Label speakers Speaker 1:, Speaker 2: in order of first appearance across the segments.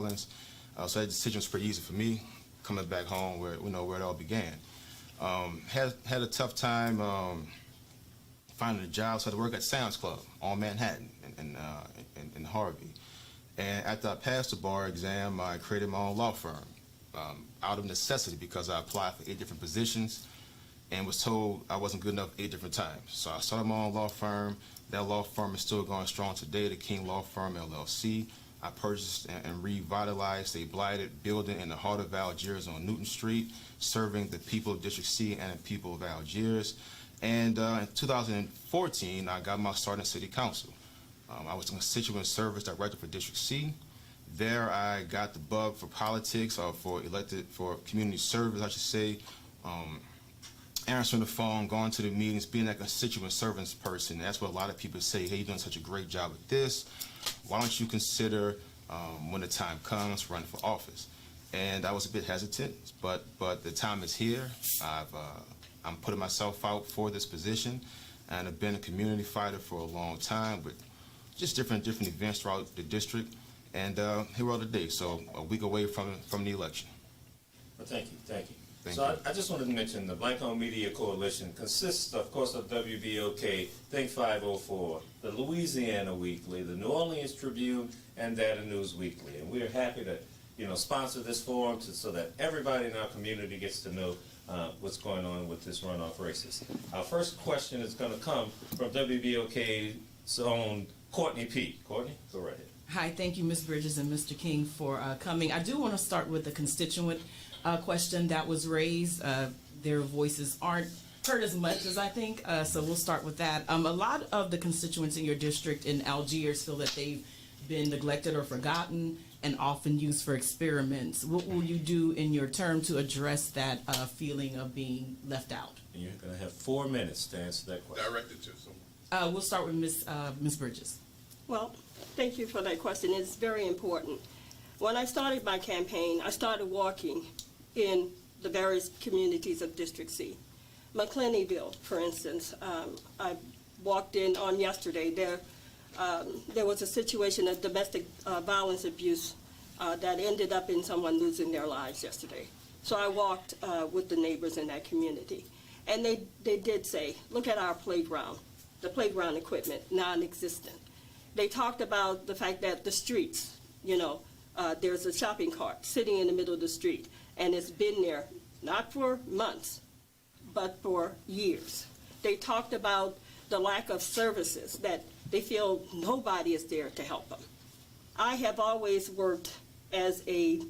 Speaker 1: So that decision was pretty easy for me, coming back home where it all began. Had a tough time finding a job, so I had to work at Sam's Club on Manhattan in Harvey. And after I passed the bar exam, I created my own law firm out of necessity because I applied for 8 different positions and was told I wasn't good enough 8 different times. So I started my own law firm. That law firm is still going strong today, the King Law Firm, LLC. I purchased and revitalized a blighted building in the heart of Algiers on Newton Street, serving the people of District C and the people of Algiers. And in 2014, I got my start in City Council. I was the Constituent Service Director for District C. There I got the bug for politics, or for community service, I should say, answering the phone, going to the meetings, being that constituent service person. That's what a lot of people say, hey, you're doing such a great job at this. Why don't you consider, when the time comes, running for office? And I was a bit hesitant, but the time is here. I'm putting myself out for this position, and I've been a community fighter for a long time with just different events throughout the district. And here we are today, so a week away from the election.
Speaker 2: Well, thank you.
Speaker 1: Thank
Speaker 2: So
Speaker 1: you.
Speaker 2: I just wanted to mention the Black-owned Media Coalition consists, of course, of WBOK, Think 504, the Louisiana Weekly, the New Orleans Tribune, and Data News Weekly. And we're happy to, sponsor this forum so that everybody in our community gets to know what's going on with this runoff races. Our first question is going to come from WBOK's own Courtney P. Courtney, go right ahead.
Speaker 3: Hi, thank you, Ms. Bridges and Mr. King, for coming. I do want to start with the constituent question that was raised. Their voices aren't heard as much as I think, so we'll start with that. A lot of the constituents in your district in Algiers feel that they've been neglected or forgotten and often used for experiments. What will you do in your term to address that feeling of being left out?
Speaker 2: And you're going to have 4 minutes to answer that question.
Speaker 4: Directed to someone.
Speaker 3: We'll start with Ms. Bridges.
Speaker 5: Well, thank you for that question. It's very important. When I started my campaign, I started walking in the various communities of District C. McClennyville, for instance, I walked in on yesterday. There was a situation of domestic violence abuse that ended up in someone losing their lives yesterday. So I walked with the neighbors in that community. And they did say, look at our playground, the playground equipment, non-existent. They talked about the fact that the streets, there's a shopping cart sitting in the middle of the street, and it's been there not for months, but for years. They talked about the lack of services, that they feel nobody is there to help them. I have always worked as a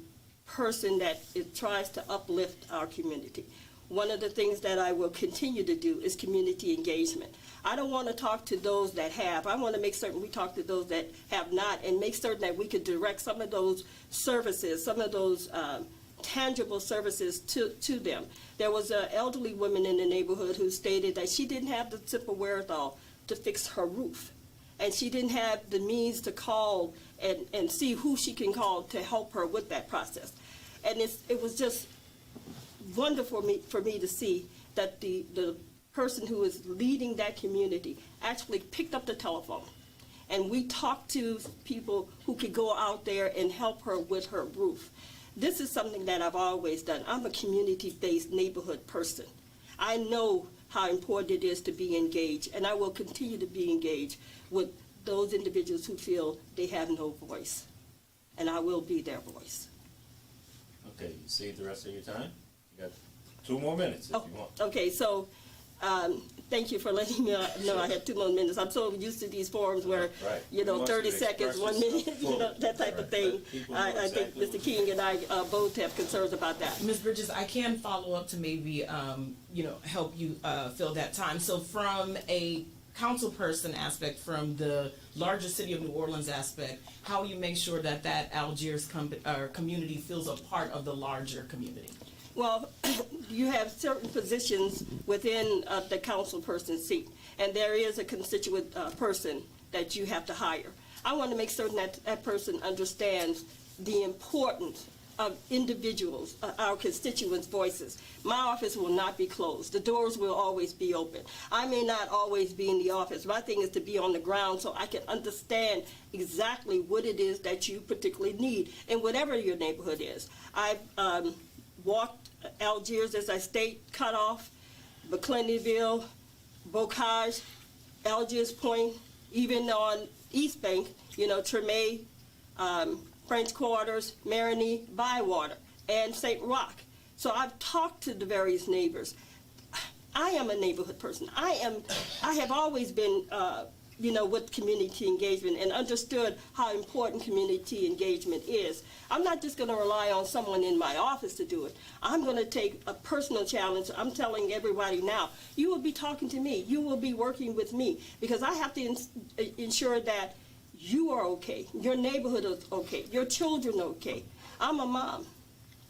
Speaker 5: person that tries to uplift our community. One of the things that I will continue to do is community engagement. I don't want to talk to those that have. I want to make certain we talk to those that have not, and make certain that we could direct some of those services, some of those tangible services to them. There was an elderly woman in the neighborhood who stated that she didn't have the simple wherewithal to fix her roof, and she didn't have the means to call and see who she can call to help her with that process. And it was just wonderful for me to see that the person who is leading that community actually picked up the telephone, and we talked to people who could go out there and help her with her roof. This is something that I've always done. I'm a community-based neighborhood person. I know how important it is to be engaged, and I will continue to be engaged with those individuals who feel they have no voice, and I will be their voice.
Speaker 2: Okay, you see the rest of your time? You got 2 more minutes if you want.
Speaker 5: Okay, so thank you for letting me know I had 2 more minutes. I'm so used to these forums where,
Speaker 2: Right.
Speaker 5: 30 seconds, 1 minute, that type of thing. I think Mr. King and I both have concerns about that.
Speaker 3: Ms. Bridges, I can follow up to maybe, help you fill that time. So from a council person aspect, from the larger city of New Orleans aspect, how you make sure that Algiers community feels a part of the larger community?
Speaker 5: Well, you have certain positions within the council person's seat, and there is a constituent person that you have to hire. I want to make certain that that person understands the importance of individuals, our constituents' voices. My office will not be closed. The doors will always be open. I may not always be in the office. My thing is to be on the ground so I can understand exactly what it is that you particularly need in whatever your neighborhood is. I've walked Algiers, as I state, Cutoff, McClennyville, Bocage, Algiers Point, even on East Bank, Treme, French Quarters, Marigny, Bywater, and St. Roch. So I've talked to the various neighbors. I am a neighborhood person. I have always been, with community engagement and understood how important community engagement is. I'm not just going to rely on someone in my office to do it. I'm going to take a personal challenge. I'm telling everybody now, you will be talking to me. You will be working with me because I have to ensure that you are okay, your neighborhood is okay, your children are okay. I'm a mom.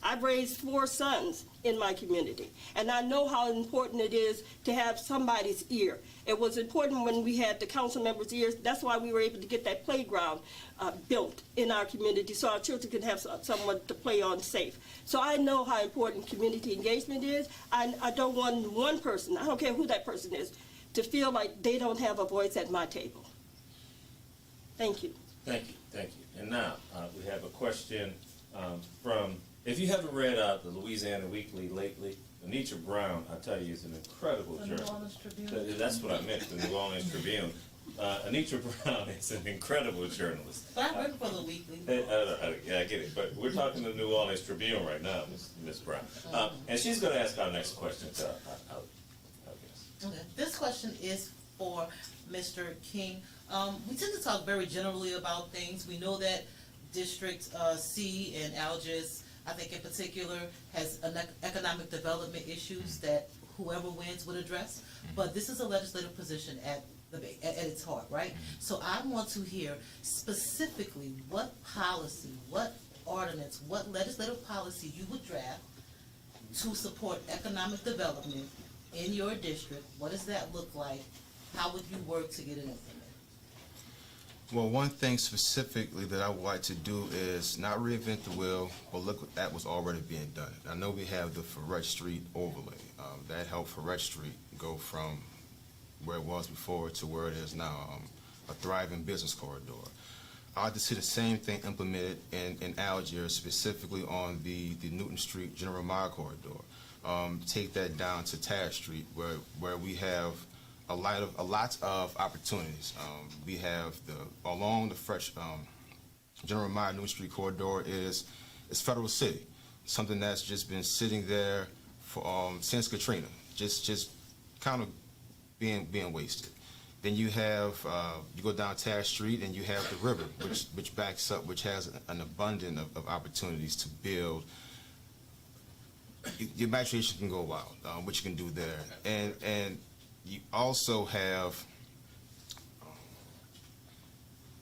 Speaker 5: I've raised 4 sons in my community, and I know how important it is to have somebody's ear. It was important when we had the council members' ears. That's why we were able to get that playground built in our community so our children can have someone to play on safe. So I know how important community engagement is. I don't want one person, I don't care who that person is, to feel like they don't have a voice at my table. Thank you.
Speaker 2: Thank you, thank you. And now, we have a question from, if you haven't read the Louisiana Weekly lately, Anitra Brown, I tell you, is an incredible journalist.
Speaker 4: New Orleans Tribune?
Speaker 2: That's what I meant, the New Orleans Tribune. Anitra Brown is an incredible journalist.
Speaker 4: But I work for the Weekly.
Speaker 2: Yeah, I get it, but we're talking the New Orleans Tribune right now, Ms. Brown. And she's going to ask our next question to our guest.
Speaker 4: Okay. This question is for Mr. King. We tend to talk very generally about things. We know that District C and Algiers, I think in particular, has economic development issues that whoever wins would address. But this is a legislative position at its heart, right? So I want to hear specifically what policy, what ordinance, what legislative policy you would draft to support economic development in your district. What does that look like? How would you work to get it implemented?
Speaker 1: Well, one thing specifically that I would like to do is not reinvent the wheel, but look at what's already being done. I know we have the Parish Street overlay. That helped Parish Street go from where it was before to where it is now, a thriving business corridor. I'd like to see the same thing implemented in Algiers, specifically on the Newton Street General Mile corridor. Take that down to Tash Street, where we have a lot of opportunities. We have along the fresh General Mile Newton Street corridor is Federal City, something that's just been sitting there for since Katrina, just kind of being wasted. Then you have you go down Tash Street and you have the river, which backs up, which has an abundance of opportunities to build. Your imagination can go wild, what you can do there, and you also have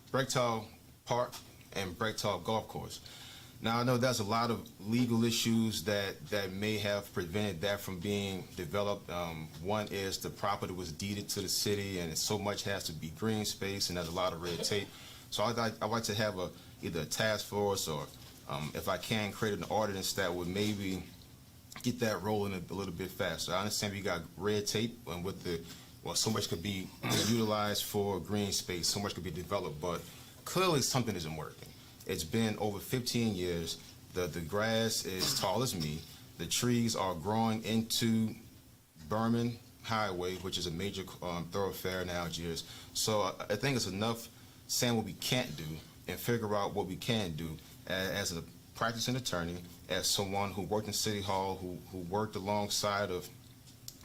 Speaker 1: Brechtal Park and Brechtal Golf Course. Now, I know there's a lot of legal issues that may have prevented that from being developed. One is the property was deeded to the city, and so much has to be green space, and there's a lot of red tape. So I'd like to have either a task force or, if I can, create an ordinance that would maybe get that rolling a little bit faster. I understand we got red tape, and so much could be utilized for green space, so much could be developed, but clearly something isn't working. It's been over 15 years. The grass is tall as me. The trees are growing into Berman Highway, which is a major thoroughfare in Algiers. So I think it's enough saying what we can't do and figure out what we can do as a practicing attorney, as someone who worked in City Hall, who worked alongside of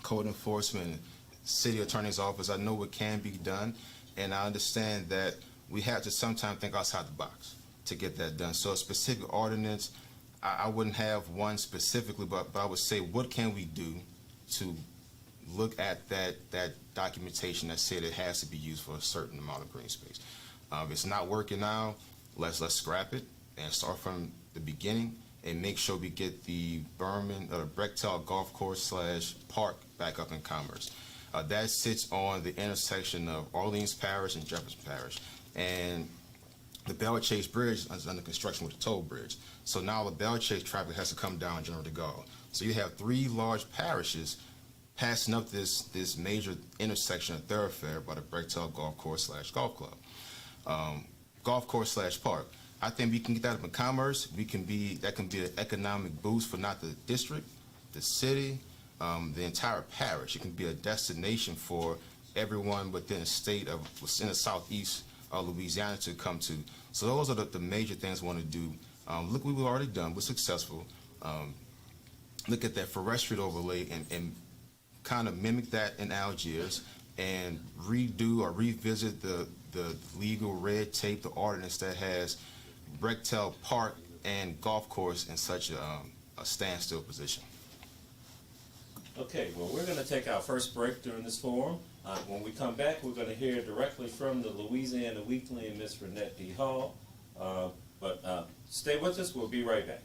Speaker 1: code enforcement and city attorney's office. I know what can be done, and I understand that we have to sometimes think outside the box to get that done. So a specific ordinance, I wouldn't have one specifically, but I would say, what can we do to look at that documentation that said it has to be used for a certain amount of green space? If it's not working now, let's scrap it and start from the beginning and make sure we get the Brechtal Golf Course / Park back up in Commerce. That sits on the intersection of Orleans Parish and Jefferson Parish. And the Bell Chase Bridge is under construction with the toll bridge. So now the Bell Chase traffic has to come down General DeGaulle. So you have 3 large parishes passing up this major intersection of thoroughfare by the Brechtel Golf Course / Golf Club, golf course / park. I think we can get that up in commerce. That can be an economic boost for not the district, the city, the entire parish. It can be a destination for everyone within the state of within the southeast of Louisiana to come to. So those are the major things we want to do. Look, we've already done. We're successful. Look at that forestry overlay and kind of mimic that in Algiers and redo or revisit the legal red tape, the ordinance that has Brechtel Park and golf course in such a standstill position.
Speaker 2: Okay, well, we're going to take our first break during this forum. When we come back, we're going to hear directly from the Louisiana Weekly and Ms. Renette D. Hall. But stay with us. We'll be right back.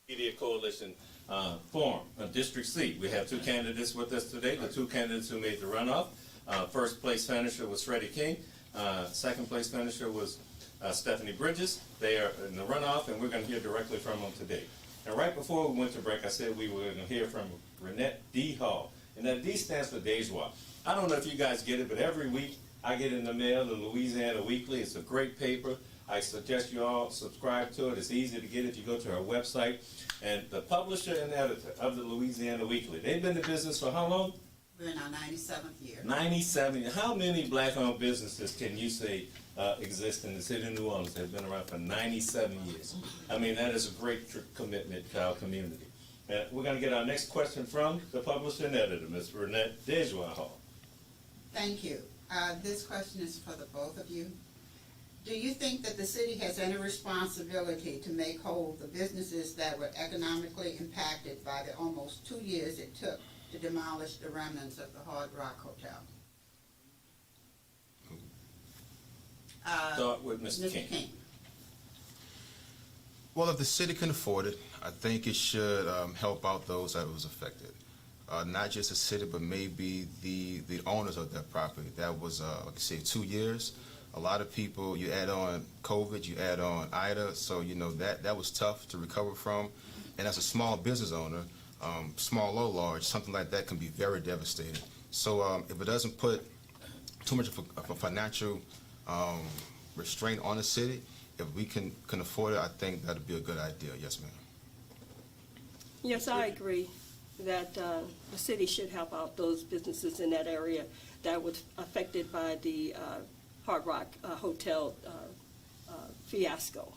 Speaker 2: Media Coalition Forum, District C. We have 2 candidates with us today, the 2 candidates who made the runoff. First place finisher was Freddie King. Second place finisher was Stephanie Bridges. They are in the runoff, and we're going to hear directly from them today. And right before we went to break, I said we were going to hear from Renette D. Hall. And that D stands for Dejois. I don't know if you guys get it, but every week I get in the mail the Louisiana Weekly. It's a great paper. I suggest you all subscribe to it. It's easy to get if you go to our website. And the publisher and editor of the Louisiana Weekly, they've been in business for how long?
Speaker 6: We're in our 97th year.
Speaker 2: 97 years. How many black-owned businesses can you say exist in the city of New Orleans that have been around for 97 years? I mean, that is a great commitment to our community. We're going to get our next question from the publisher and editor, Ms. Renette Dejois Hall.
Speaker 6: Thank you. This question is for the both of you. Do you think that the city has any responsibility to make whole the businesses that were economically impacted by the almost 2 years it took to demolish the remnants of the Hard Rock Hotel?
Speaker 2: Start with Mr. King.
Speaker 1: Well, if the city can afford it, I think it should help out those that was affected. Not just the city, but maybe the owners of that property. That was, like I say, 2 years. A lot of people, you add on COVID, you add on Ida, so you know that was tough to recover from. And as a small business owner, small or large, something like that can be very devastating. So if it doesn't put too much of a financial restraint on the city. If we can afford it, I think that'd be a good idea. Yes, ma'am.
Speaker 5: Yes, I agree that the city should help out those businesses in that area that was affected by the Hard Rock Hotel fiasco.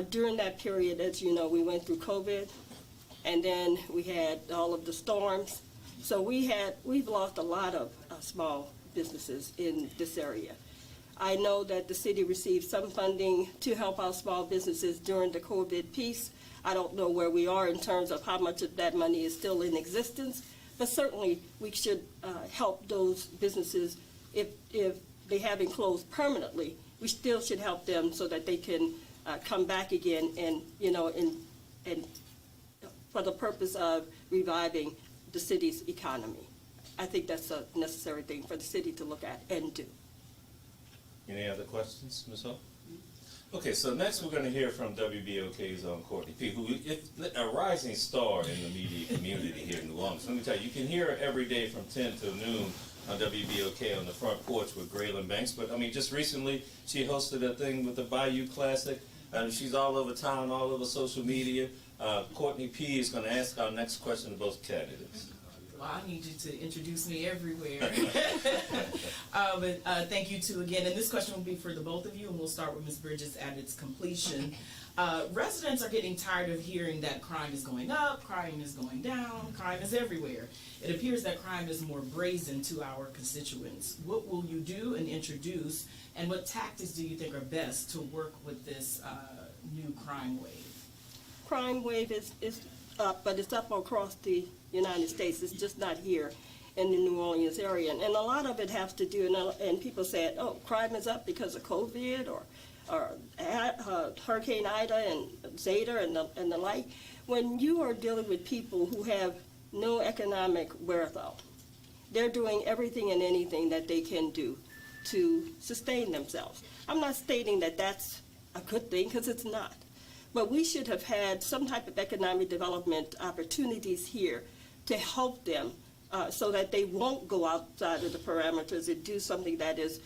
Speaker 5: During that period, as you know, we went through COVID, and then we had all of the storms. So we've lost a lot of small businesses in this area. I know that the city received some funding to help out small businesses during the COVID piece. I don't know where we are in terms of how much of that money is still in existence, but certainly we should help those businesses if they haven't closed permanently. We still should help them so that they can come back again and, and for the purpose of reviving the city's economy. I think that's a necessary thing for the city to look at and do.
Speaker 2: Any other questions, Ms. Ho? Okay, so next we're going to hear from WBOK's Courtney P., who is a rising star in the media community here in New Orleans. Let me tell you, you can hear her every day from 10 till noon on WBOK on the front porch with Graylin Banks. But, I mean, just recently she hosted a thing with the Bayou Classic. She's all over town, all over social media. Courtney P. is going to ask our next question to both candidates.
Speaker 3: Well, I need you to introduce me everywhere. But thank you two again. And this question will be for the both of you, and we'll start with Ms. Bridges at its completion. Residents are getting tired of hearing that crime is going up, crime is going down, crime is everywhere. It appears that crime is more brazen to our constituents. What will you do and introduce, and what tactics do you think are best to work with this new crime wave?
Speaker 5: Crime wave is up, but it's up across the United States. It's just not here in the New Orleans area. And a lot of it has to do, and people say, oh, crime is up because of COVID or Hurricane Ida and Zeta and the like. When you are dealing with people who have no economic wherewithal, they're doing everything and anything that they can do to sustain themselves. I'm not stating that that's a good thing, because it's not. But we should have had some type of economic development opportunities here to help them so that they won't go outside of the parameters and do something that is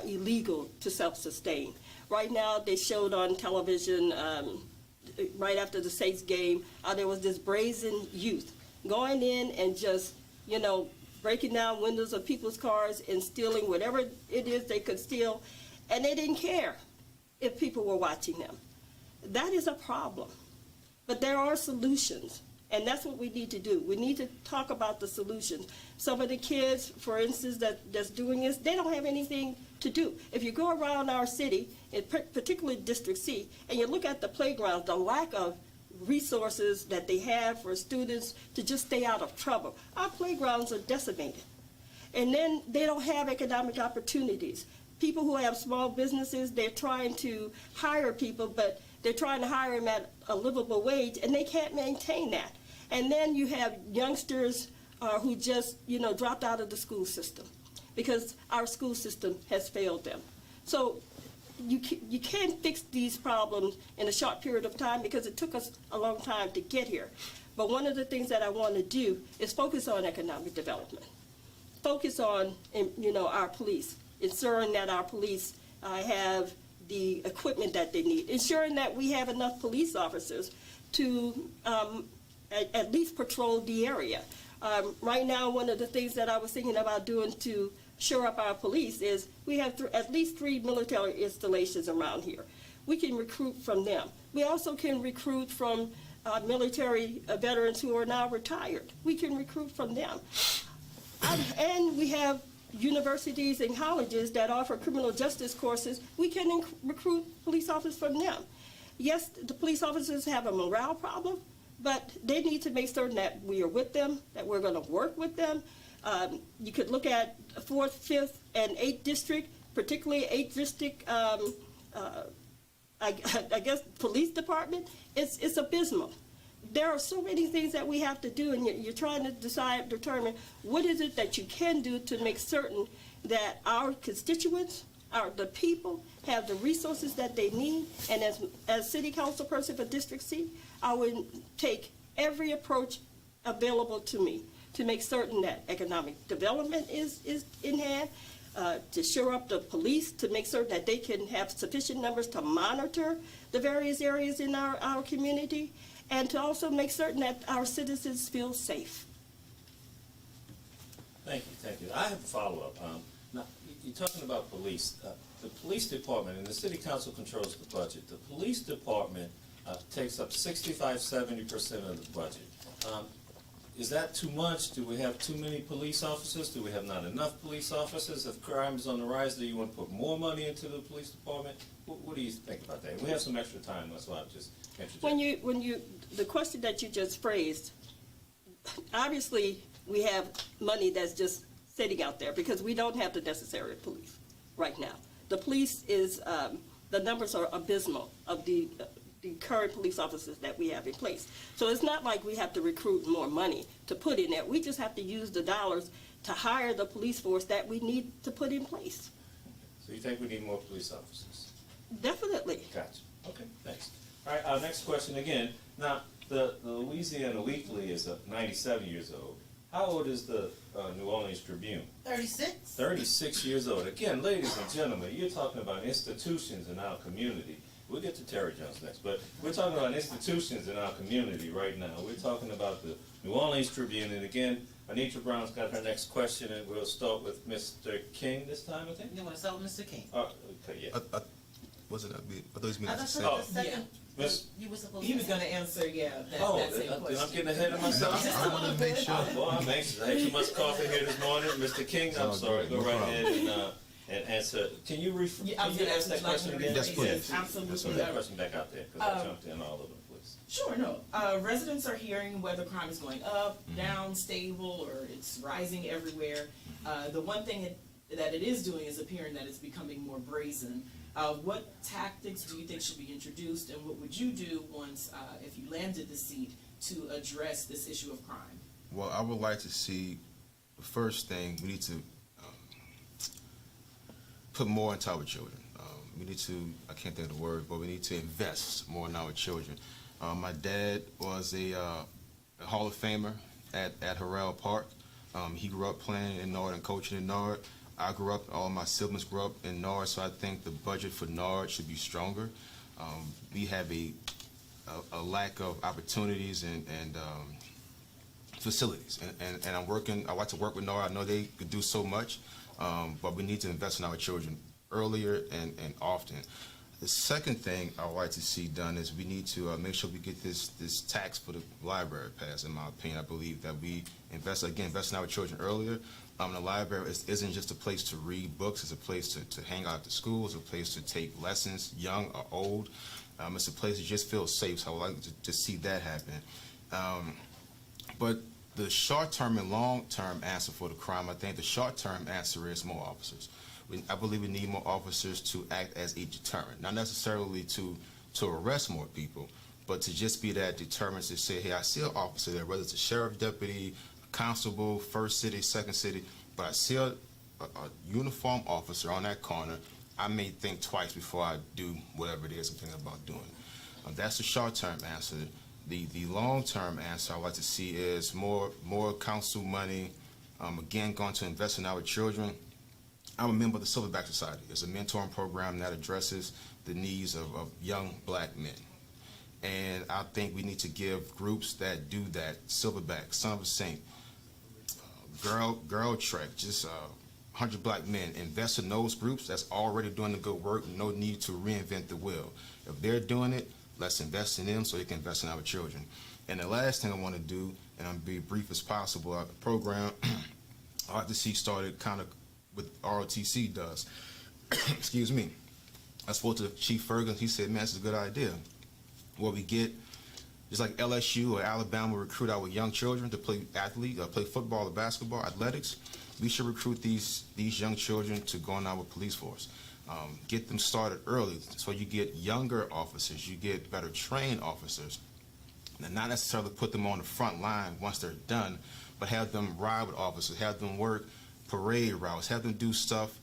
Speaker 5: illegal to self-sustain. Right now, they showed on television, right after the Saints game, there was this brazen youth going in and just, breaking down windows of people's cars and stealing whatever it is they could steal, and they didn't care if people were watching them. That is a problem. But there are solutions, and that's what we need to do. We need to talk about the solutions. Some of the kids, for instance, that's doing this, they don't have anything to do. If you go around our city, particularly District C, and you look at the playgrounds, the lack of resources that they have for students to just stay out of trouble. Our playgrounds are decimated. And then they don't have economic opportunities. People who have small businesses, they're trying to hire people, but they're trying to hire them at a livable wage, and they can't maintain that. And then you have youngsters who just, dropped out of the school system because our school system has failed them. So you can't fix these problems in a short period of time because it took us a long time to get here. But one of the things that I want to do is focus on economic development. Focus on, our police, ensuring that our police have the equipment that they need, ensuring that we have enough police officers to at least patrol the area. Right now, one of the things that I was thinking about doing to shore up our police is we have at least 3 military installations around here. We can recruit from them. We also can recruit from military veterans who are now retired. We can recruit from them. And we have universities and colleges that offer criminal justice courses. We can recruit police officers from them. Yes, the police officers have a morale problem, but they need to make certain that we are with them, that we're going to work with them. You could look at 4th, 5th, and 8th District, particularly 8th District, I guess, police department. It's abysmal. There are so many things that we have to do, and you're trying to determine what is it that you can do to make certain that our constituents, the people, have the resources that they need. And as city council person for District C, I would take every approach available to me to make certain that economic development is in hand, to shore up the police, to make certain that they can have sufficient numbers to monitor the various areas in our community, and to also make certain that our citizens feel safe.
Speaker 2: Thank you, thank you. I have a follow-up. Now, you're talking about police. The police department, and the city council controls the budget. The police department takes up 65–70% of the budget. Is that too much? Do we have too many police officers? Do we have not enough police officers? If crime is on the rise, do you want to put more money into the police department? What do you think about that? We have some extra time, that's why I'm just interjecting.
Speaker 5: The question that you just phrased, obviously we have money that's just sitting out there because we don't have the necessary police right now. The police is, the numbers are abysmal of the current police officers that we have in place. So it's not like we have to recruit more money to put in there. We just have to use the dollars to hire the police force that we need to put in place.
Speaker 2: So you think we need more police officers?
Speaker 5: Definitely.
Speaker 2: Gotcha. Okay, thanks. All right, our next question again. Now, the Louisiana Weekly is 97 years old. How old is the New Orleans Tribune?
Speaker 4: 36?
Speaker 2: 36 years old. Again, ladies and gentlemen, you're talking about institutions in our community. We'll get to Terry Jones next, but we're talking about institutions in our community right now. We're talking about the New Orleans Tribune, and again, Anitra Brown's got her next question, and we'll start with Mr. King this time, I think?
Speaker 4: You want to start with Mr. King?
Speaker 2: Okay, yeah.
Speaker 1: Wasn't that me? I thought he was
Speaker 4: I
Speaker 1: going to
Speaker 4: thought
Speaker 1: say.
Speaker 4: you
Speaker 2: Oh,
Speaker 4: were the second.
Speaker 2: Miss-
Speaker 4: You were supposed
Speaker 3: He
Speaker 4: to.
Speaker 3: was going to answer, yeah, that same
Speaker 2: I'm
Speaker 3: question.
Speaker 2: getting ahead of myself.
Speaker 1: I want to make sure.
Speaker 2: Oh, boy, I'm anxious. I had too much coffee here this morning. Mr. King, I'm
Speaker 1: Oh,
Speaker 2: sorry.
Speaker 1: good.
Speaker 2: Go
Speaker 1: No
Speaker 2: right
Speaker 1: problem.
Speaker 2: ahead and answer. Can you
Speaker 3: Yeah, I was
Speaker 2: can you
Speaker 3: gonna
Speaker 2: ask that
Speaker 3: ask
Speaker 2: question
Speaker 3: like
Speaker 2: again?
Speaker 1: Yes, please.
Speaker 3: Absolutely.
Speaker 2: Put that question back out there because I jumped in all over the place.
Speaker 3: Sure, no. Residents are hearing whether crime is going up, down, stable, or it's rising everywhere. The one thing that it is doing is appearing that it's becoming more brazen. What tactics do you think should be introduced, and what would you do once, if you landed the seat, to address this issue of crime?
Speaker 1: Well, I would like to see, the first thing, we need to put more into our children. We need to, I can't think of the word, but we need to invest more in our children. My dad was a Hall of Famer at Harrell Park. He grew up playing in Nard and coaching in Nard. I grew up, all my siblings grew up in Nard, so I think the budget for Nard should be stronger. We have a lack of opportunities and facilities, and I like to work with Nard. I know they could do so much, but we need to invest in our children earlier and often. The second thing I would like to see done is we need to make sure we get this tax for the library passed. In my opinion, I believe that we invest in our children earlier. The library isn't just a place to read books. It's a place to hang out at the school. It's a place to take lessons, young or old. It's a place to just feel safe. So I would like to see that happen. But the short-term and long-term answer for the crime, I think the short-term answer is more officers. I believe we need more officers to act as a deterrent, not necessarily to arrest more people, but to just be that deterrent to say, hey, I see an officer there, whether it's a sheriff deputy, a constable, first city, second city, but I see a uniformed officer on that corner, I may think twice before I do whatever it is I'm thinking about doing. That's the short-term answer. The long-term answer I would like to see is more council money, again, going to invest in our children. I'm a member of the Silverback Society. It's a mentoring program that addresses the needs of young black men. And I think we need to give groups that do that, Silverback, Son of a Saint, Girl Trek, just 100 Black Men, invest in those groups that's already doing the good work, no need to reinvent the wheel. If they're doing it, let's invest in them so they can invest in our children. And the last thing I want to do, and I'm be brief as possible, the program I like to see started kind of what ROTC does. Excuse me. I spoke to Chief Ferguson. He said, man, that's a good idea. What we get, just like LSU or Alabama recruit our young children to play play football or basketball, athletics, we should recruit these young children to go in our police force. Get them started early so you get younger officers, you get better trained officers, and not necessarily put them on the front line once they're done, but have them ride with officers, have them work parade routes, have them do stuff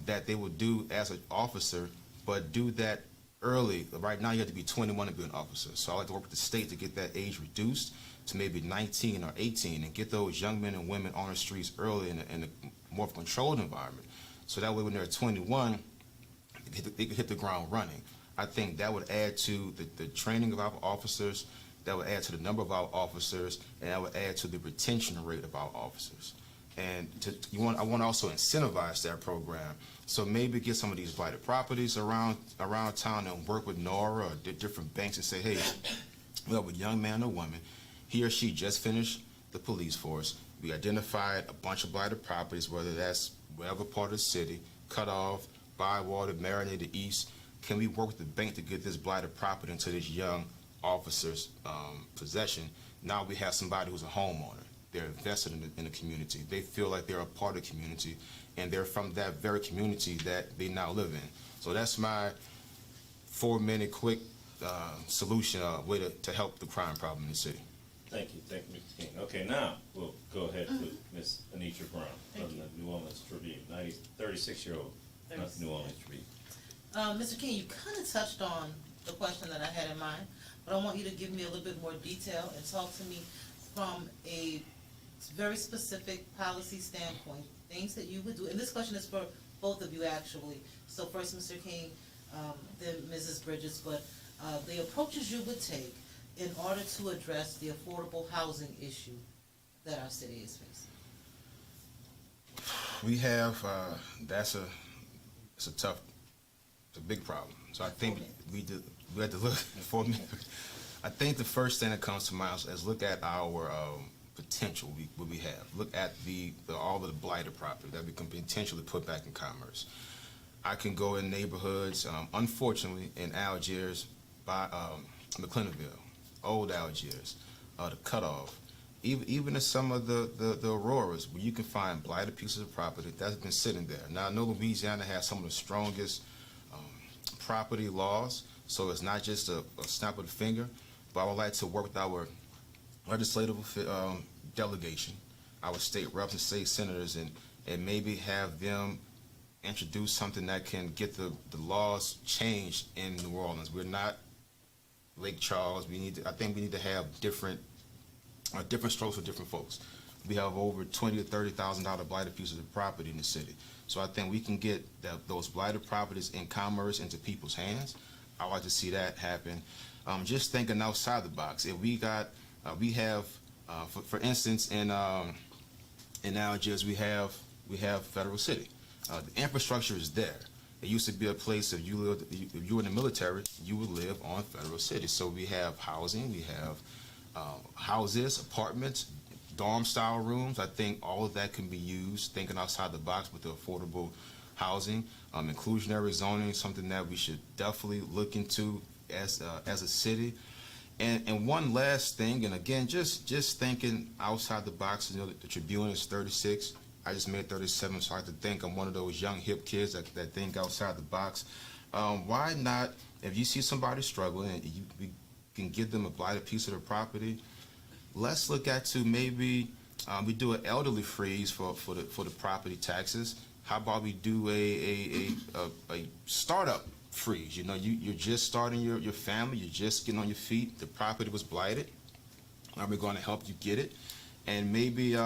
Speaker 1: that they would do as an officer, but do that early. Right now you have to be 21 to be an officer. So I like to work with the state to get that age reduced to maybe 19 or 18 and get those young men and women on the streets early in a more controlled environment So that way when they're 21, they could hit the ground running. I think that would add to the training of our officers, that would add to the number of our officers, and that would add to the retention rate of our officers. And I want to also incentivize that program. So maybe get some of these blighted properties around town and work with Nora or different banks and say, hey, we have a young man or woman, he or she just finished the police force. We identified a bunch of blighted properties, whether that's whatever part of the city, Cut Off, Bywater, Marinated East. Can we work with the bank to get this blighted property into this young officer's possession? Now we have somebody who's a homeowner. They're invested in the community. They feel like they're a part of the community, and they're from that very community that they now live in. So that's my 4-minute quick solution, way to help the crime problem in the city.
Speaker 2: Thank you, Mr. King. Okay, now we'll go ahead with Ms. Anitra Brown from the New Orleans Tribune, 36-year-old New Orleans Tribune.
Speaker 4: Mr. King, you kind of touched on the question that I had in mind, but I want you to give me a little bit more detail and talk to me from a very specific policy standpoint, things that you would do. And this question is for both of you, actually. So first, Mr. King, then Mrs. Bridges, but the approaches you would take in order to address the affordable housing issue that our city is facing.
Speaker 1: We have, it's a big problem. So I think we had to look for a minute. I think the first thing that comes to mind is look at our potential, what we have. Look at all of the blighted property that we can potentially put back in commerce. I can go in neighborhoods, unfortunately, in Algiers, by McClintonville, Old Algiers, the Cut Off, even in some of the Auroras, where you can find blighted pieces of property that's been sitting there. Now, I know Louisiana has some of the strongest property laws, so it's not just a snap of the finger, but I would like to work with our legislative delegation, our state reps and state senators, and maybe have them introduce something that can get the laws changed in New Orleans. We're not Lake Charles. I think we need to have different strokes for different folks. We have over $20,000 to $30,000 blighted pieces of property in the city. So I think we can get those blighted properties in commerce into people's hands. I like to see that happen. Just thinking outside the box. If we have, for instance, in Algiers, we have Federal City. The infrastructure is there. It used to be a place, if you were in the military, you would live on Federal City. So we have housing, we have houses, apartments, dorm-style rooms. I think all of that can be used, thinking outside the box with the affordable housing. Inclusionary zoning is something that we should definitely look into as a city. And one last thing, and again, just thinking outside the box. You know, the Tribune is 36. I just made 37, so I have to think I'm one of those young hip kids that think outside the box. Why not, if you see somebody struggling and we can give them a blighted piece of their property, let's look at to maybe we do an elderly freeze for the property taxes. How about we do a startup freeze? You know, you're just starting your family, you're just getting on your feet, the property was blighted. Are we going to help you get it? And maybe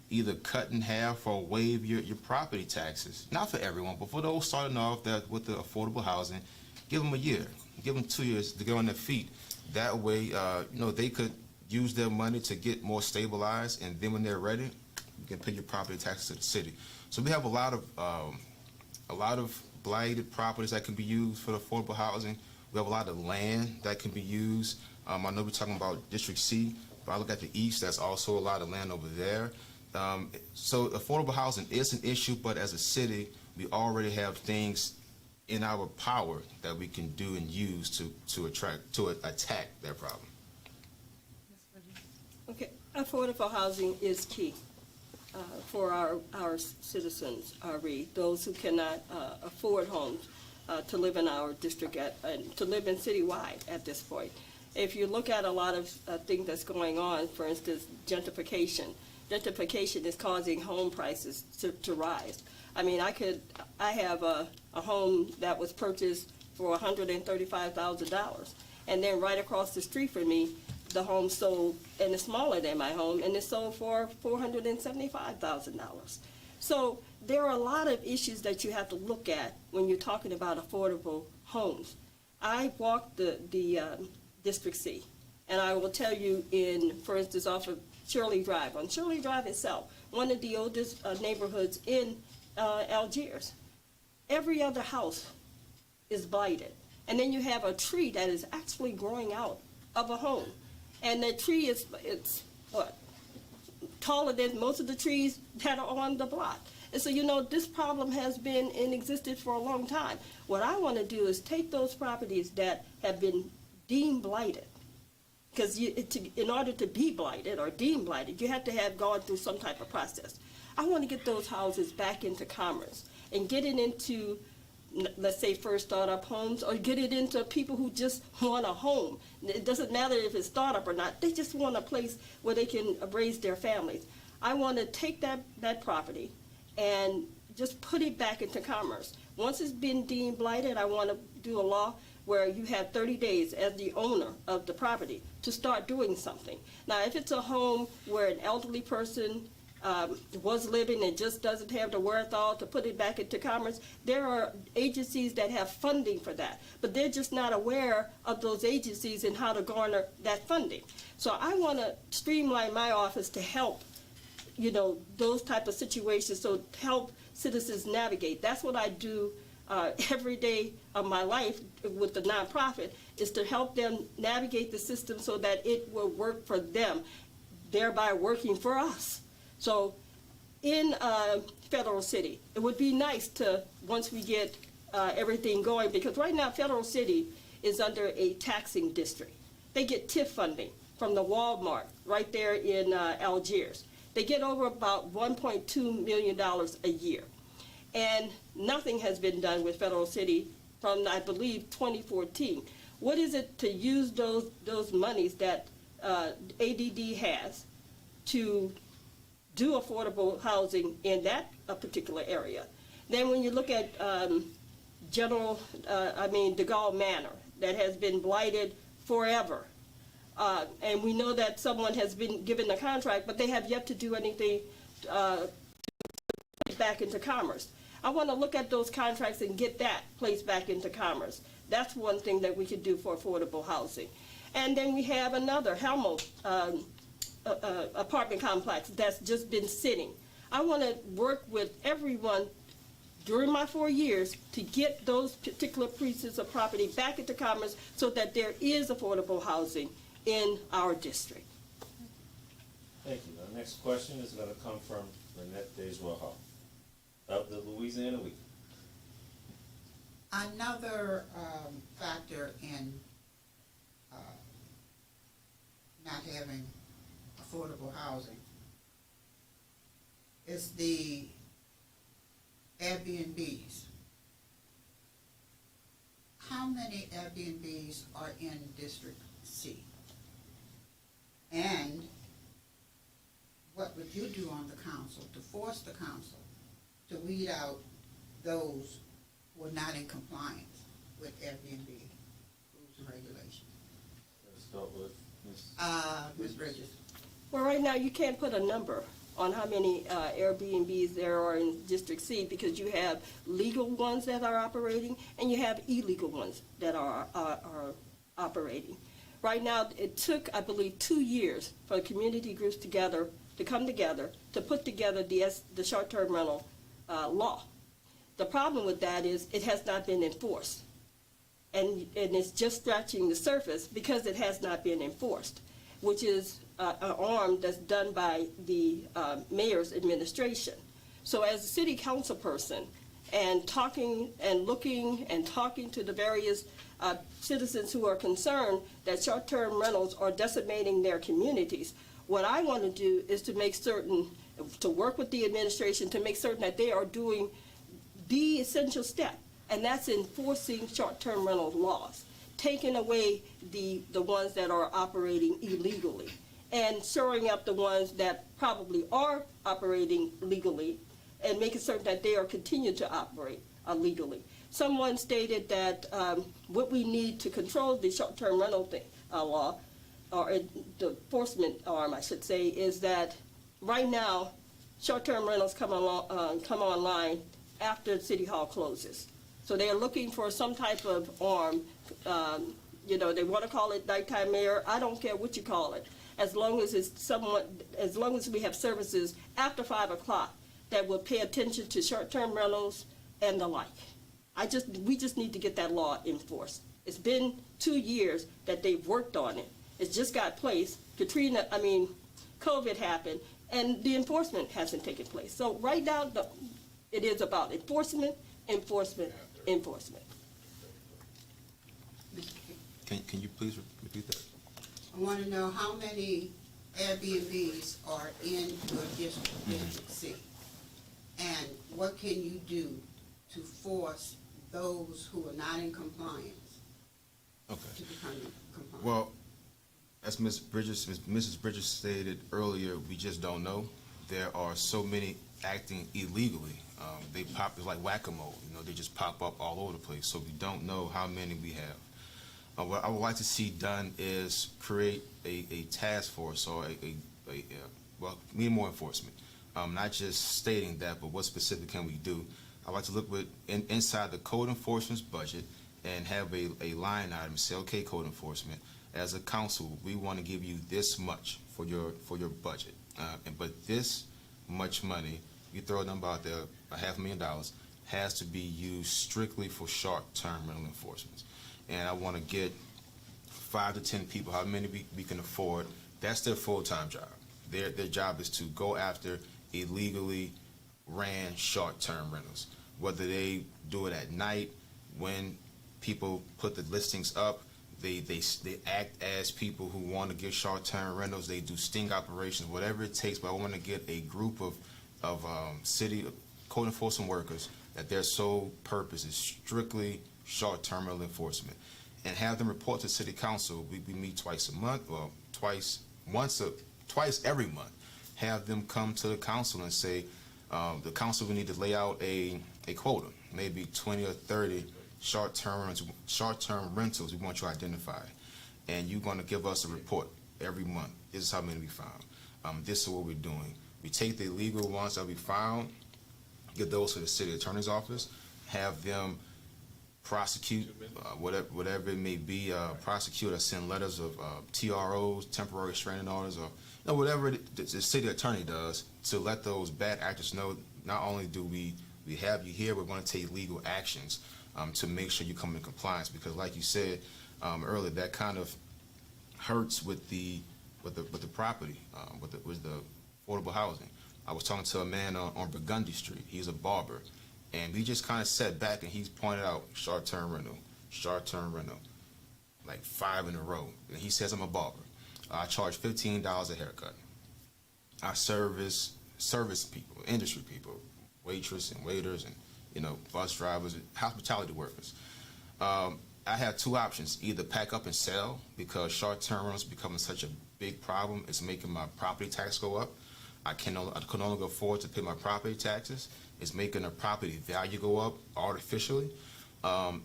Speaker 1: either cut in half or waive your property taxes. Not for everyone, but for those starting off with the affordable housing, give them a year, give them 2 years to get on their feet. That way, you know, they could use their money to get more stabilized, and then when they're ready, you can pay your property taxes to the city. So we have a lot of blighted properties that can be used for the affordable housing. We have a lot of land that can be used. I know we're talking about District C, but I look at the east, that's also a lot of land over there. So affordable housing is an issue, but as a city, we already have things in our power that we can do and use to attack that problem.
Speaker 5: Okay, affordable housing is key for our citizens, those who cannot afford homes to live in our district to live in citywide at this point. If you look at a lot of things that's going on, for instance, gentrification. Gentrification is causing home prices to rise. I mean, I have a home that was purchased for $135,000, and then right across the street from me, the home sold, and it's smaller than my home, and it sold for $475,000. So there are a lot of issues that you have to look at when you're talking about affordable homes. I walked the District C, and I will tell you for instance, off of Shirley Drive, on Shirley Drive itself, one of the oldest neighborhoods in Algiers, every other house is blighted. And then you have a tree that is actually growing out of a home. And the tree it's what? Taller than most of the trees that are on the block. And so, this problem has been in existence for a long time. What I want to do is take those properties that have been deemed blighted, because in order to be blighted or deemed blighted, you have to have gone through some type of process. I want to get those houses back into commerce and get it into, let's say, first startup homes, or get it into people who just want a home. It doesn't matter if it's startup or not. They just want a place where they can raise their families. I want to take that property and just put it back into commerce. Once it's been deemed blighted, I want to do a law where you have 30 days as the owner of the property to start doing something. Now, if it's a home where an elderly person was living and just doesn't have the wherewithal to put it back into commerce, there are agencies that have funding for that, but they're just not aware of those agencies and how to garner that funding. So I want to streamline my office to help those type of situations, so help citizens navigate. That's what I do every day of my life with the nonprofit, is to help them navigate the system so that it will work for them, thereby working for us. So in Federal City, it would be nice to, once we get everything going, because right now Federal City is under a taxing district. They get TIF funding from the Walmart right there in Algiers. They get over about $1.2 million a year. And nothing has been done with Federal City from, I believe, 2014. What is it to use those monies that ADD has to do affordable housing in that particular area? Then when you look at De Gaulle Manor, that has been blighted forever. And we know that someone has been given the contract, but they have yet to do anything to put it back into commerce. I want to look at those contracts and get that placed back into commerce. That's one thing that we could do for affordable housing. And then we have another, Helmo apartment complex that's just been sitting. I want to work with everyone during my 4 years to get those particular pieces of property back into commerce so that there is affordable housing in our district.
Speaker 2: Thank you. Our next question is going to come from Renette Dejoie Hall of the Louisiana Week.
Speaker 6: Another factor in not having affordable housing is the Airbnbs. How many Airbnbs are in District C? And what would you do on the council to force the council to weed out those who are not in compliance with Airbnb rules and regulations?
Speaker 2: Let's start with
Speaker 6: Ms. Bridges.
Speaker 5: Well, right now you can't put a number on how many Airbnbs there are in District C, because you have legal ones that are operating and you have illegal ones that are operating. Right now, it took, I believe, 2 years for community groups to come together to put together the short-term rental law. The problem with that is it has not been enforced. And it's just scratching the surface because it has not been enforced, which is an arm that's done by the mayor's administration. So as a city council person, and talking and looking and talking to the various citizens who are concerned that short-term rentals are decimating their communities, what I want to do is to make certain, to work with the administration to make certain that they are doing the essential step, and that's enforcing short-term rental laws, taking away the ones that are operating illegally, and shoring up the ones that probably are operating legally, and making certain that they are continuing to operate legally. Someone stated that what we need to control the short-term rental law, or the enforcement arm, I should say, is that right now short-term rentals come online after City Hall closes. So they're looking for some type of arm. They want to call it nighttime mayor. I don't care what you call it, as long as as long as we have services after 5 o'clock that will pay attention to short-term rentals and the like. We just need to get that law enforced. It's been 2 years that they've worked on it. It's just got placed. COVID happened, and the enforcement hasn't taken place. So right now, it is about enforcement, enforcement, enforcement.
Speaker 1: Can you please repeat that?
Speaker 6: I want to know how many Airbnbs are in your district, District C? And what can you do to force those who are not in compliance
Speaker 1: Okay.
Speaker 6: to become compliant?
Speaker 1: Well, as Mrs. Bridges stated earlier, we just don't know. There are so many acting illegally. They pop, it's like whack-a-mole. They just pop up all over the place. So we don't know how many we have. What I would like to see done is create a task force or we need more enforcement. Not just stating that, but what specific can we do? I'd like to look inside the code enforcement's budget and have a line item, say, okay, code enforcement, as a council, we want to give you this much for your budget. But this much money, you throw a number out there, $500,000, has to be used strictly for short-term rental enforcement. And I want to get 5 to 10 people, how many we can afford. That's their full-time job. Their job is to go after illegally ran short-term rentals. Whether they do it at night, when people put the listings up, they act as people who want to get short-term rentals. They do sting operations, whatever it takes. But I want to get a group of city code enforcement workers that their sole purpose is strictly short-term rental enforcement, and have them report to City Council. We meet twice a month, or twice every month. Have them come to the council and say, the council, we need to lay out a quota, maybe 20 or 30 short-term rentals we want you to identify, and you're going to give us a report every month. This is how many we found. This is what we're doing. We take the illegal ones that we found, get those to the city attorney's office, have them prosecute, whatever it may be, prosecute or send letters of TROs, temporary restraining orders, or whatever the city attorney does to let those bad actors know, not only do we have you here, we're going to take legal actions to make sure you come in compliance. Because like you said earlier, that kind of hurts with the property, with the affordable housing. I was talking to a man on Burgundy Street. He's a barber. And we just kind of sat back and he's pointed out short-term rental, like 5 in a row. And he says, I'm a barber. I charge $15 a haircut. I service people, industry people, waitress and waiters and, bus drivers and hospitality workers. I have 2 options: either pack up and sell, because short-term rentals becoming such a big problem. It's making my property tax go up. I can no longer afford to pay my property taxes. It's making the property value go up artificially.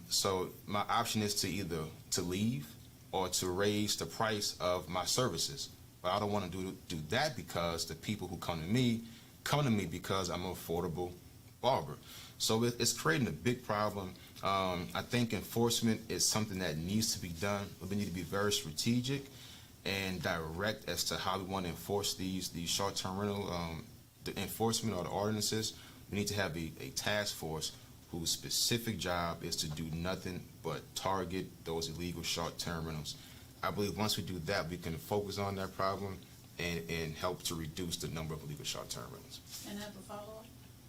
Speaker 1: So my option is to either to leave or to raise the price of my services. But I don't want to do that, because the people who come to me because I'm an affordable barber. So it's creating a big problem. I think enforcement is something that needs to be done. We need to be very strategic and direct as to how we want to enforce these short-term rental, the enforcement or the ordinances. We need to have a task force whose specific job is to do nothing but target those illegal short-term rentals. I believe once we do that, we can focus on that problem and help to reduce the number of illegal short-term rentals.
Speaker 4: Can I have a follow-up?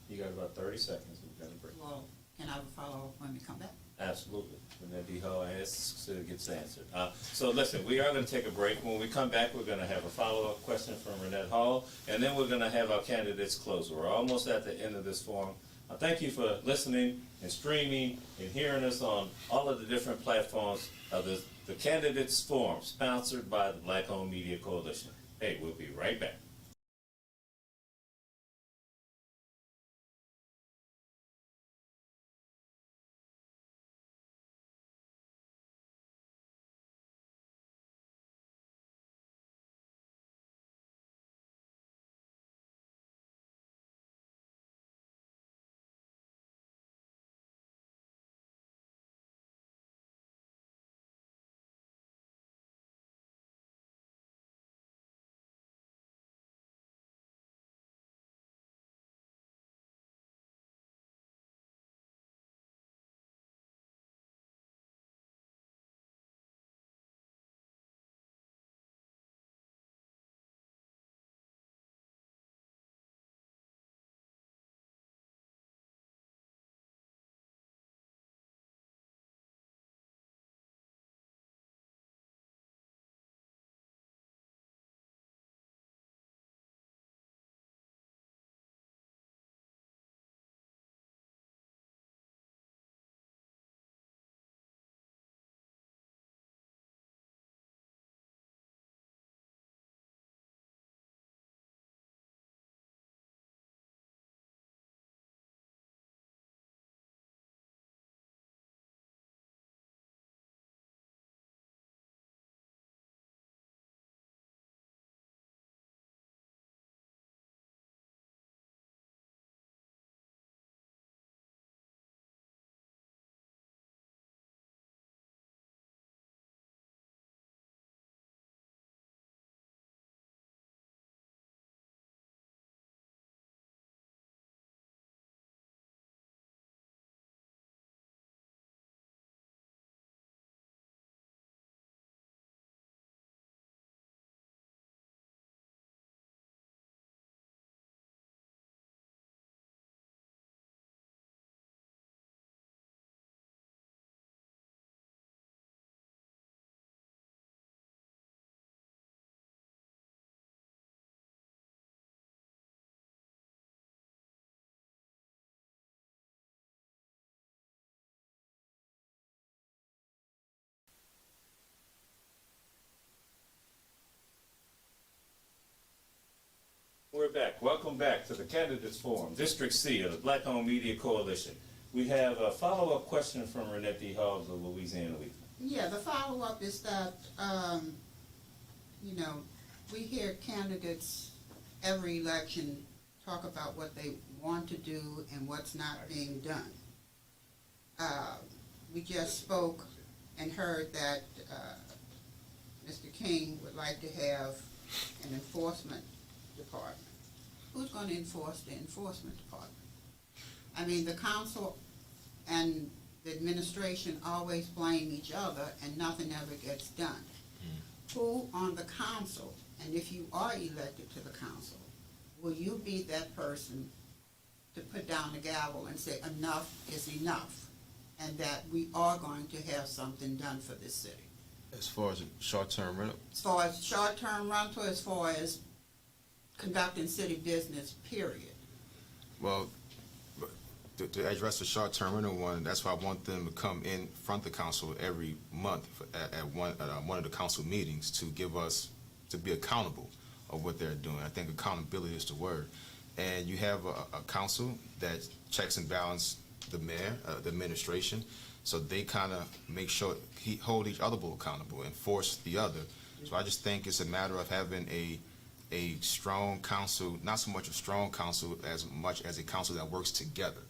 Speaker 2: You got about 30 seconds. We've got a break.
Speaker 4: Well, can I have a follow-up when we come back?
Speaker 2: Absolutely. And that be how I ask, so it gets answered. So listen, we are going to take a break. When we come back, we're going to have a follow-up question from Renette Hall, and then we're going to have our candidates close. We're almost at the end of this forum. Thank you for listening and streaming and hearing us on all of the different platforms of the Candidates Forum, sponsored by the Black-Owned Media Coalition. Hey, we'll be right back. Welcome back to the Candidates Forum, District C of the Black-Owned Media Coalition. We have a follow-up question from Renette D. Hobbs of Louisiana Weekly.
Speaker 6: Yeah, the follow-up is that, we hear candidates every election talk about what they want to do and what's not being done. We just spoke and heard that Mr. King would like to have an enforcement department. Who's going to enforce the enforcement department? I mean, the council and the administration always blame each other and nothing ever gets done. Who on the council, and if you are elected to the council, will you be that person to put down the gavel and say enough is enough, and that we are going to have something done for this city?
Speaker 1: As far as short-term rental,
Speaker 6: As far as short-term rental, as far as conducting city business, period.
Speaker 1: well, to address the short-term rental one, that's why I want them to come in front of the council every month at one of the council meetings to give us, to be accountable of what they're doing. I think accountability is the word. And you have a council that checks and balance the mayor, the administration, so they kind of make sure hold each other accountable and force the other. So I just think it's a matter of having a strong council, not so much a strong council as much as a council that works together.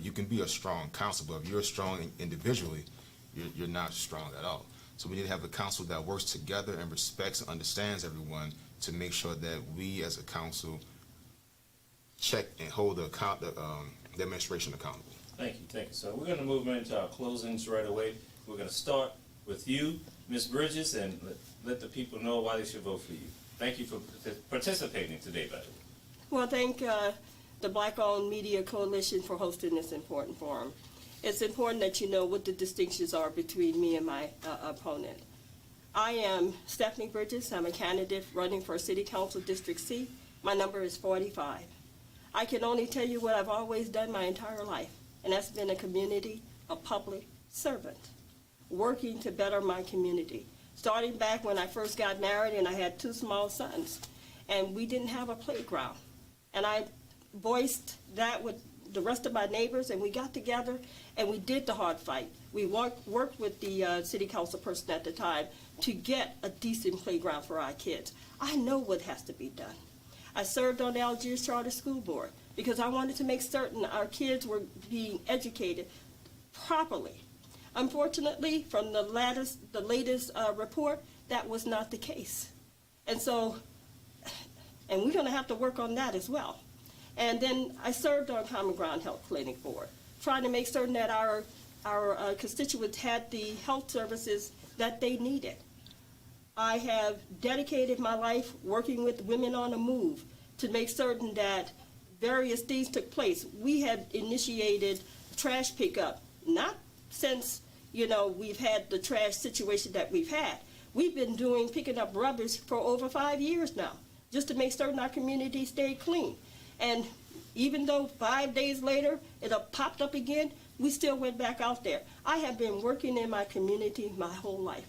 Speaker 1: You can be a strong council, but if you're strong individually, you're not strong at all. So we need to have a council that works together and respects and understands everyone to make sure that we as a council check and hold the administration accountable.
Speaker 2: Thank you. So we're going to move into our closings right away. We're going to start with you, Ms. Bridges, and let the people know why they should vote for you. Thank you for participating today, by the way.
Speaker 5: Well, thank the Black-Owned Media Coalition for hosting this important forum. It's important that you know what the distinctions are between me and my opponent. I am Stephanie Bridges. I'm a candidate running for City Council District C. My number is 45. I can only tell you what I've always done my entire life, and that's been a public servant, working to better my community. Starting back when I first got married and I had 2 small sons, and we didn't have a playground. And I voiced that with the rest of my neighbors, and we got together and we did the hard fight. We worked with the city council person at the time to get a decent playground for our kids. I know what has to be done. I served on the Algiers Charter School Board because I wanted to make certain our kids were being educated properly. Unfortunately, from the latest report, that was not the case. And we're going to have to work on that as well. And then I served on Common Ground Health Clinic Board, trying to make certain that our constituents had the health services that they needed. I have dedicated my life working with Women on the Move to make certain that various things took place. We had initiated trash pickup, not since, we've had the trash situation that we've had. We've been picking up rubbish for over 5 years now, just to make certain our community stayed clean. And even though 5 days later it popped up again, we still went back out there. I have been working in my community my whole life.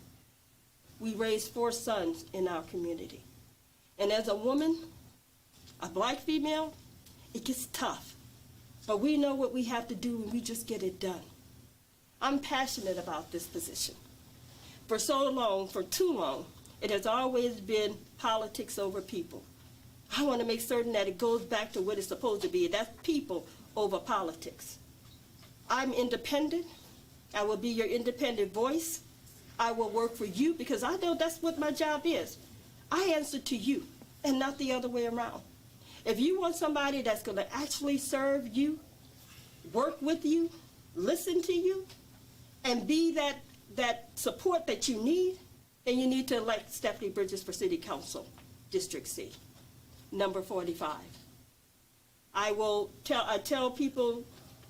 Speaker 5: We raised 4 sons in our community. And as a woman, a black female, it gets tough. But we know what we have to do and we just get it done. I'm passionate about this position. For too long, it has always been politics over people. I want to make certain that it goes back to what it's supposed to be, and that's people over politics. I'm independent. I will be your independent voice. I will work for you because I know that's what my job is. I answer to you and not the other way around. If you want somebody that's going to actually serve you, work with you, listen to you, and be that support that you need, then you need to elect Stephanie Bridges for City Council, District C, number 45. I tell people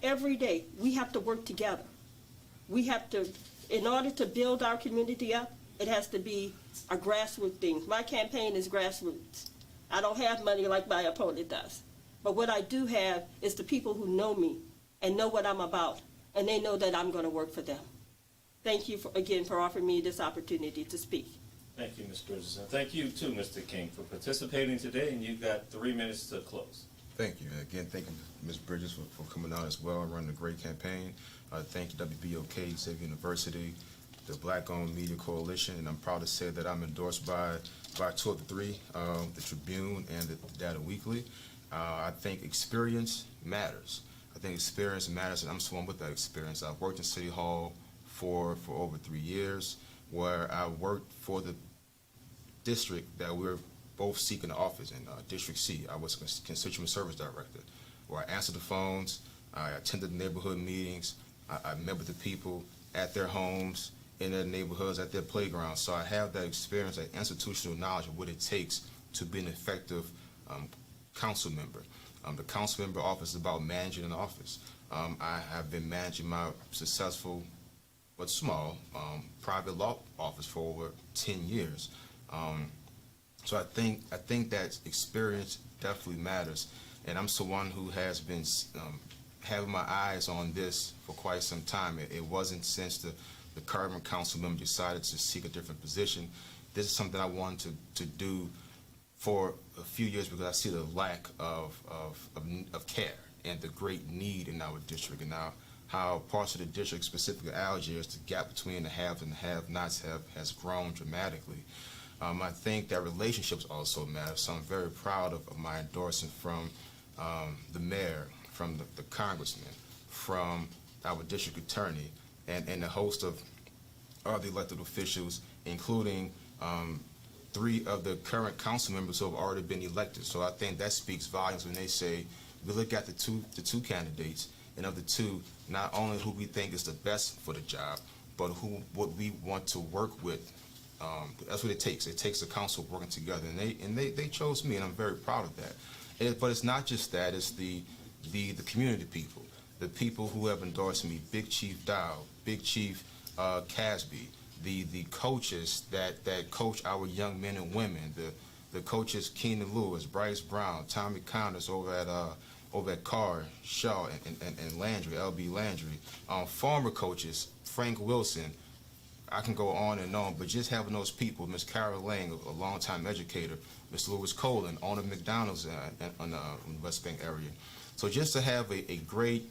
Speaker 5: every day, we have to work together. We have to, in order to build our community up, it has to be a grassroots thing. My campaign is grassroots. I don't have money like my opponent does. But what I do have is the people who know me and know what I'm about, and they know that I'm going to work for them. Thank you again for offering me this opportunity to speak.
Speaker 2: Thank you, Ms. Bridges, and thank you too, Mr. King, for participating today, and you've got 3 minutes to close.
Speaker 1: Thank you. And again, thank you, Ms. Bridges, for coming out as well and running a great campaign. Thank you, WBOK, Xavier University, the Black-Owned Media Coalition, and I'm proud to say that I'm endorsed by 2 of the 3, the Tribune and the Data Weekly. I think experience matters. I think experience matters, and I'm someone with that experience. I've worked in City Hall for over 3 years, where I worked for the district that we're both seeking office in, District C. I was a constituent service director, where I answered the phones, I attended neighborhood meetings, I met with the people at their homes, in their neighborhoods, at their playgrounds. So I have that experience, that institutional knowledge of what it takes to be an effective council member. The council member office is about managing an office. I have been managing my successful but small private law office for over 10 years. So I think that experience definitely matters, and I'm someone who has been having my eyes on this for quite some time. It wasn't since the current council member decided to seek a different position. This is something I wanted to do for a few years because I see the lack of care and the great need in our district, and now how parts of the district, specifically Algiers, the gap between the haves and the have-nots has grown dramatically. I think that relationships also matter, so I'm very proud of my endorsement from the mayor, from the congressman, from our district attorney, and a host of other elected officials, including 3 of the current council members who have already been elected. So I think that speaks volumes when they say, we look at the two candidates, and of the 2, not only who we think is the best for the job, but what we want to work with. That's what it takes. It takes the council working together, and they chose me, and I'm very proud of that. But it's not just that; it's the community people, the people who have endorsed me, Big Chief Dow, Big Chief Casby, the coaches that coach our young men and women, the coaches Keenan Lewis, Bryce Brown, Tommy Connors over at Carr, Shaw, and Landry, LB Landry, former coaches Frank Wilson. I can go on and on, but just having those people, Miss Carol Lang, a longtime educator, Miss Lewis Colin, owner of McDonald's in the West Bank area. So just to have a great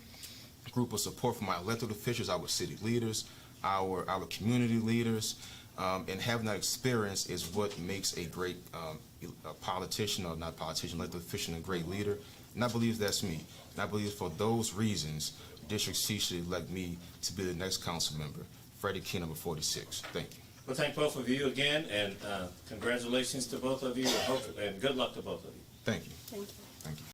Speaker 1: group of support from my elected officials, our city leaders, our community leaders, and having that experience is what makes a great a politician, or not politician, elected official, and a great leader. And I believe that's me. And I believe for those reasons, District C should elect me to be the next council member. Freddie King, number 46. Thank you.
Speaker 2: Well, thank both of you again, and congratulations to both of you, and good luck to both of you.
Speaker 1: Thank you.
Speaker 5: Thank you.
Speaker 1: Thank you.